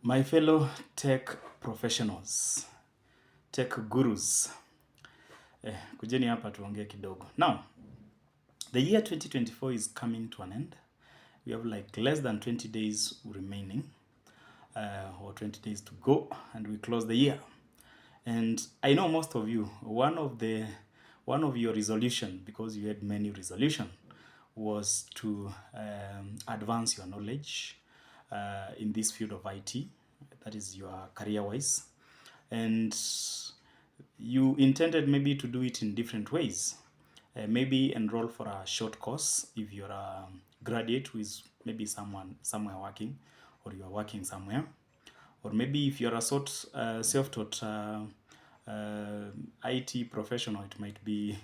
My fellow tech professionals, tech gurus, kujeni hapa tuongee kidogo. Now, the year 2024 is coming to an end. We have like less than 20 days remaining, or 20 days to go, and we close the year. And I know most of you, one of your resolution, because you had many resolution, was to advance your knowledge in this field of IT, that is your career-wise. And you intended maybe to do it in different ways. Maybe enroll for a short course if you're a graduate who is maybe somewhere working, or you are working somewhere. Or maybe if you're a self-taught IT professional, it might be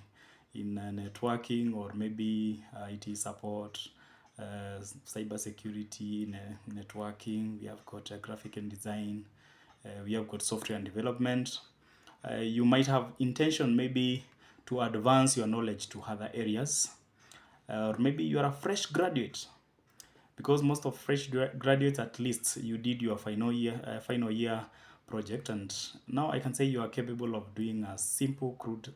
in networking, or maybe IT support, cyber security, networking. We have got graphic and design. We have got software and development. You might have intention maybe to advance your knowledge to other areas. Or maybe you are a fresh graduate, because most of fresh graduates, at least you did your final year project, and now I can say you are capable of doing a simple CRUD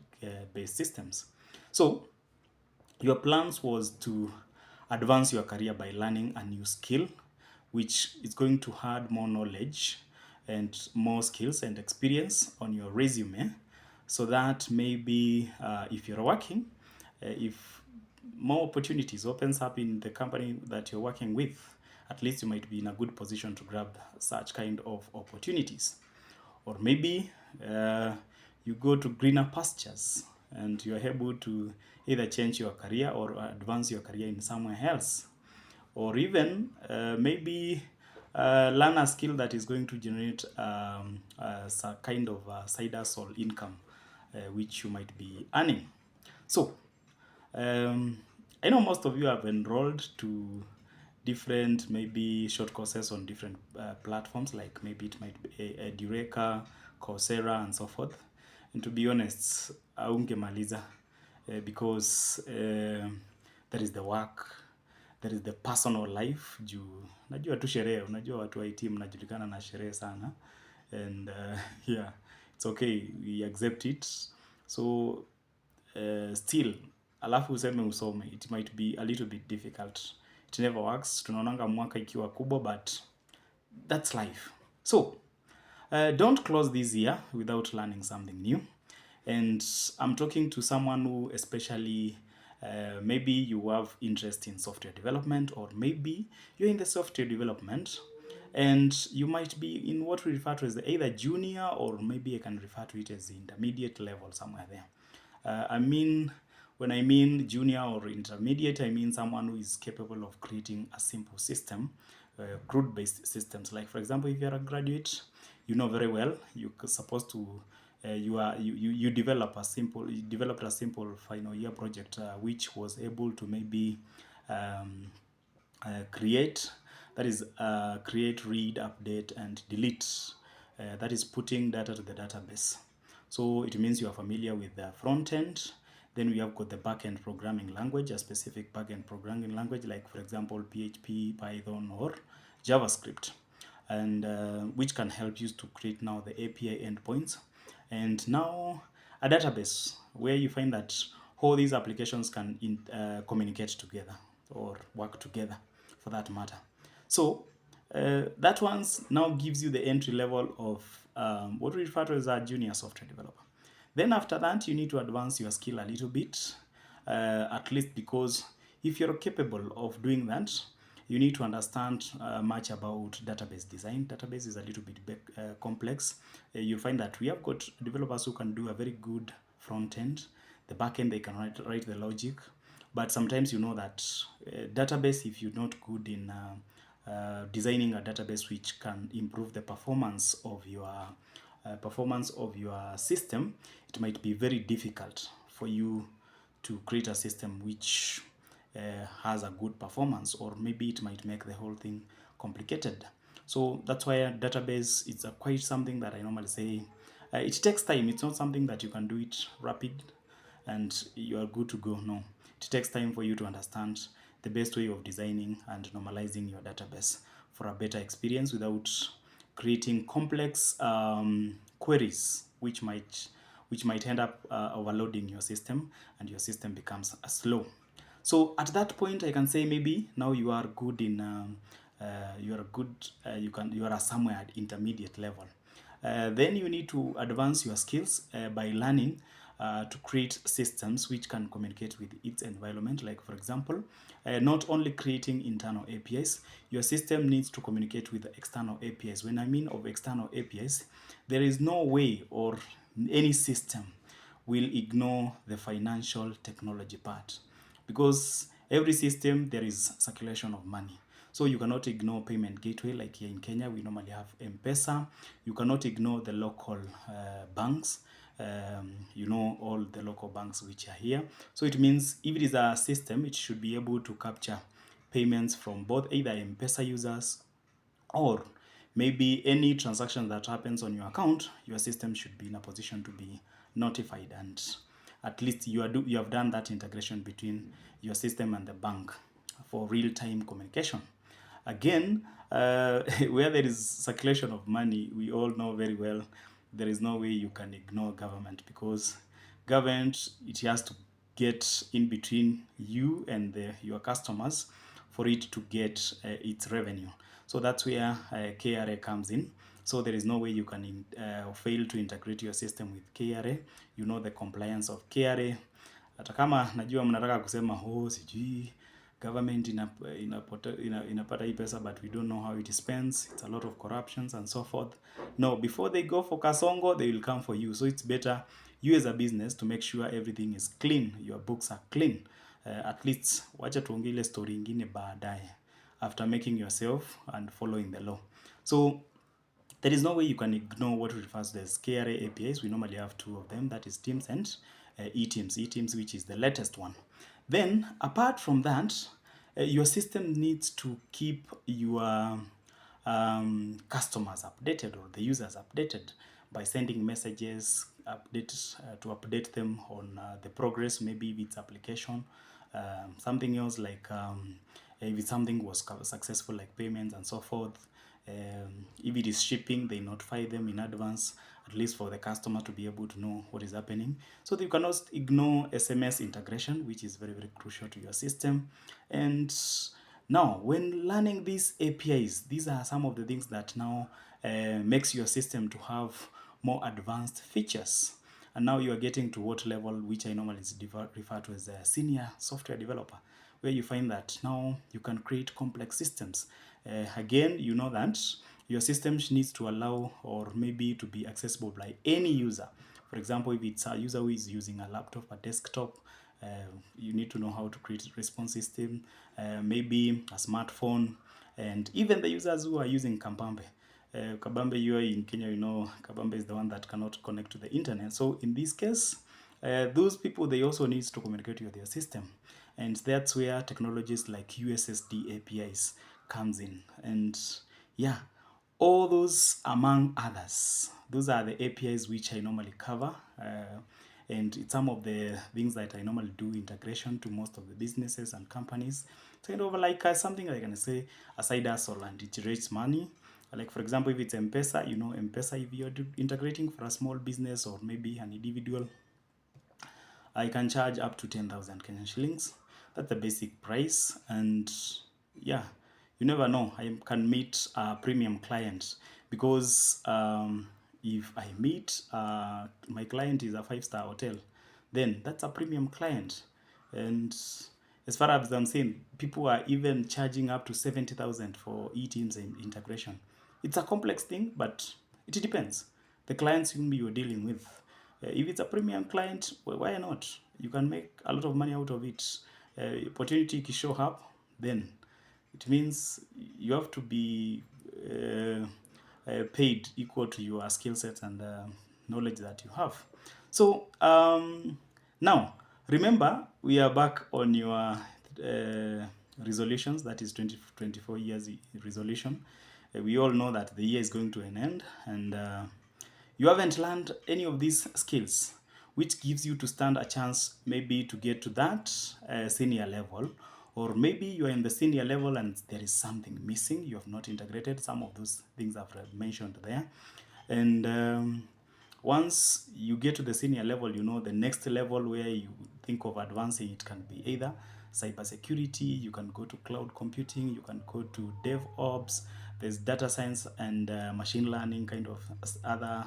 based systems. So your plans was to advance your career by learning a new skill, which is going to add more knowledge and more skills and experience on your resume, so that maybe if you're working, if more opportunities opens up in the company that you're working with, at least you might be in a good position to grab such kind of opportunities. Or maybe you go to greener pastures and you're able to either change your career or advance your career in somewhere else. Or even maybe learn a skill that is going to generate a kind of side hustle income, which you might be earning. So I know most of you have enrolled to different maybe short courses on different platforms, like maybe it might be Edureka, Coursera, and so forth. And to be honest, aungemaliza because that is the work, that is the personal life. Juu najua tu sherehe, unajua watu wa IT mnajulikana na sherehe sana, and yeah, it's okay, we accept it. So still, alafu useme usome, it might be a little bit difficult. It never works. Tunaonanga mwaka ikiwa kubwa, but that's life. So don't close this year without learning something new. And I'm talking to someone who especially maybe you have interest in software development, or maybe you're in the software development and you might be in what we refer to as either junior, or maybe I can refer to it as the intermediate level, somewhere there. When I mean junior or intermediate, I mean someone who is capable of creating a simple system, CRUD-based systems. Like, for example, if you're a graduate, you know very well you're supposed to you developed a simple final year project, which was able to maybe create, that is create, read, update, and delete. That is putting data to the database. So it means you are familiar with the front end. Then we have got the backend programming language, a specific backend programming language, like for example PHP, Python, or JavaScript, and which can help you to create now the API endpoints. And now a database where you find that all these applications can communicate together, or work together for that matter. So that one now gives you the entry level of what we refer to as a junior software developer. Then after that, you need to advance your skill a little bit, at least because if you're capable of doing that, you need to understand much about database design. Database is a little bit complex. You'll find that we have got developers who can do a very good front end. The back end, they can write the logic. But sometimes you know that database, if you're not good in designing a database which can improve the performance of your system, it might be very difficult for you to create a system which has a good performance, or maybe it might make the whole thing complicated. So that's why a database is quite something that I normally say it takes time. It's not something that you can do it rapid and you are good to go. No, it takes time for you to understand the best way of designing and normalizing your database for a better experience without creating complex queries which might end up overloading your system, and your system becomes slow. So at that point, I can say maybe now you are good in you are good you are somewhere at intermediate level. Then you need to advance your skills by learning to create systems which can communicate with its environment. Like for example, not only creating internal APIs, your system needs to communicate with the external APIs. When I mean of external APIs, there is no way or any system will ignore the financial technology part, because every system there is circulation of money. So you cannot ignore payment gateway. Like here in Kenya, we normally have Mpesa. You cannot ignore the local banks. All the local banks which are here. So it means if it is a system, it should be able to capture payments from both either Mpesa users or maybe any transaction that happens on your account. Your system should be in a position to be notified, and at least you have done that integration between your system and the bank for real-time communication. Again, where there is circulation of money, we all know very well there is no way you can ignore government, because government, it has to get in between you and your customers for it to get its revenue. So that's where KRA comes in. So there is no way you can fail to integrate your system with KRA. You know the compliance of KRA. Hata kama najua mnataka kusema sijui government inapata hii pesa, but we don't know how it spends. It's a lot of corruptions and so forth. No, before they go for Kasongo, they will come for you. So it's better you as a business to make sure everything is clean, your books are clean. At least wacha tuongee ile story ingine baadaye, after making yourself and following the law. So there is no way you can ignore what refers to as KRA APIs. We normally have two of them, that is Teams and eTeams. eTeams, which is the latest one. Then, apart from that, your system needs to keep your customers updated, or the users updated, by sending messages, to update them on the progress, maybe if it's application, something else like if something was successful, like payments and so forth. If it is shipping, they notify them in advance, at least for the customer to be able to know what is happening. So you cannot ignore SMS integration, which is very, very crucial to your system. And now, when learning these APIs, these are some of the things that now makes your system to have more advanced features. And now you are getting to what level, which I normally refer to as a senior software developer, where you find that now you can create complex systems. Again, you know that your system needs to allow, or maybe to be accessible by any user. For example, if it's a user who is using a laptop, a desktop, you need to know how to create a response system, maybe a smartphone, and even the users who are using Kabambe. Kabambe, you are in Kenya, you know, Kabambe is the one that cannot connect to the internet. So in this case, those people, they also need to communicate with their system. And that's where technologies like USSD APIs comes in. And yeah, all those among others, those are the APIs which I normally cover. And it's some of the things that I normally do integration to most of the businesses and companies. It's kind of like something I can say a side hustle, and it generates money. Like for example, if it's Mpesa, you know, Mpesa, if you're integrating for a small business or maybe an individual, I can charge up to 10,000 Kenyan shillings. That's the basic price. And yeah, you never know, I can meet a premium client, because if I meet my client is a 5-star hotel, then that's a premium client. And as far as I'm saying, people are even charging up to 70,000 for eTeams integration. It's a complex thing, but it depends the clients whom you're dealing with. If it's a premium client, well, why not? You can make a lot of money out of it. Opportunity can show up, then it means you have to be paid equal to your skill set and knowledge that you have. So now, remember, we are back on your resolutions, that is 2024 years resolution. We all know that the year is going to an end, and you haven't learned any of these skills, which gives you to stand a chance maybe to get to that senior level, or maybe you are in the senior level and there is something missing, you have not integrated some of those things I've mentioned there. And once you get to the senior level, the next level where you think of advancing, it can be either cybersecurity, you can go to cloud computing, you can go to DevOps, there's data science and machine learning, kind of other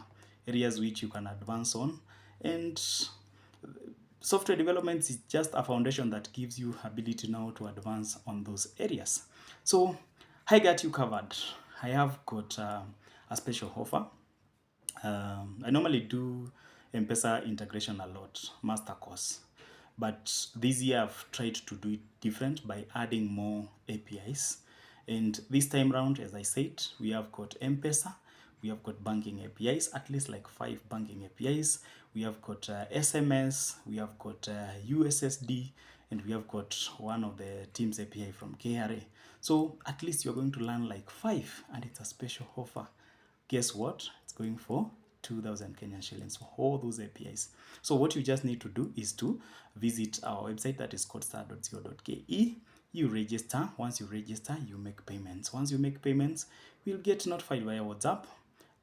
areas which you can advance on. And software development is just a foundation that gives you ability now to advance on those areas. So I got you covered. I have got a special offer. I normally do Mpesa integration a lot, master course. But this year I've tried to do it different by adding more APIs. And this time round, as I said, we have got Mpesa, we have got banking APIs, at least like 5 banking APIs. We have got SMS, we have got USSD, and we have got one of the Teams API from KRA. So at least you're going to learn like 5, and it's a special offer. Guess what? It's going for 2,000 Kenyan shillings for all those APIs. So what you just need to do is to visit our website, that is codestar.co.ke. You register. Once you register, you make payments. Once you make payments, we'll get notified via WhatsApp.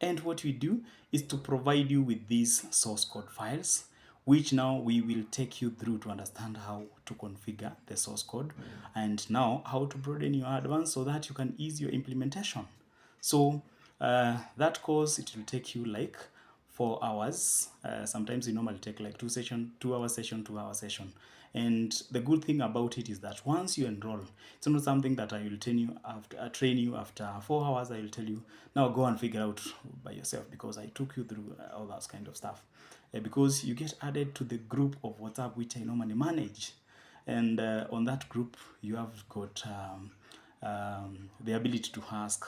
And what we do is to provide you with these source code files, which now we will take you through to understand how to configure the source code and now how to broaden your advance so that you can ease your implementation. So that course, it will take you like 4 hours. Sometimes we normally take like 2 hour session, 2 hour session. And the good thing about it is that once you enroll, it's not something that I will train you after 4 hours. I will tell you, now go and figure out by yourself, because I took you through all that kind of stuff. Because you get added to the group of WhatsApp, which I normally manage. And on that group, you have got the ability to ask,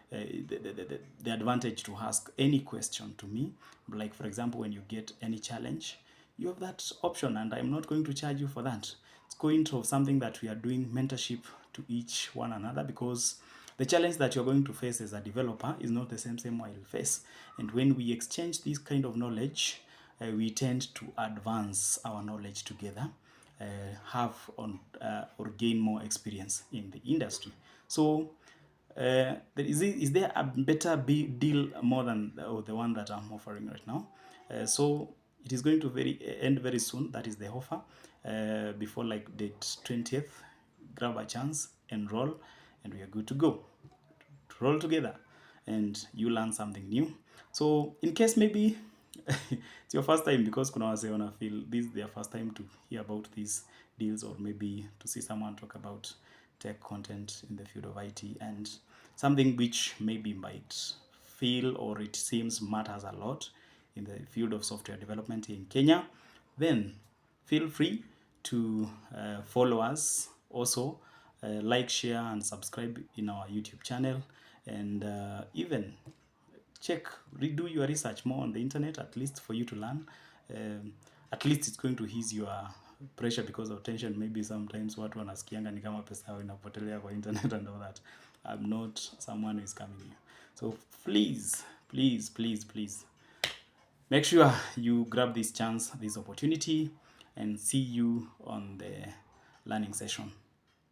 the advantage to ask any question to me. Like, for example, when you get any challenge, you have that option, and I'm not going to charge you for that. It's going to something that we are doing mentorship to each one another, because the challenge that you're going to face as a developer is not the same I will face. And when we exchange this kind of knowledge, we tend to advance our knowledge together, have on or gain more experience in the industry. So is there a better deal more than the one that I'm offering right now? So it is going to end very soon. That is the offer. Before like date 20th, grab a chance, enroll, and we are good to go. Roll together, and you learn something new. So in case maybe it's your first time, because kuna wase wana feel this is their first time to hear about these deals, or maybe to see someone talk about tech content in the field of IT, and something which maybe might feel or it seems matters a lot in the field of software development in Kenya, then feel free to follow us. Also, like, share, and subscribe in our YouTube channel, and even redo your research more on the internet, at least for you to learn. At least it's going to ease your pressure because of tension. Maybe sometimes watu wanasikianga ni kama pesa yao inapotelea kwa internet and all that. I'm not someone who is coming here. So please make sure you grab this chance, this opportunity, and see you on the learning session.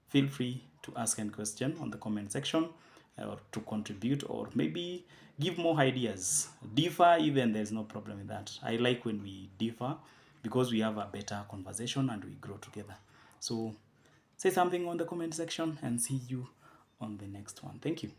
Feel free to ask any question on the comment section, or to contribute, or maybe give more ideas. Differ even, there's no problem with that. I like when we differ, because we have a better conversation and we grow together. So say something on the comment section, and see you on the next one. Thank you.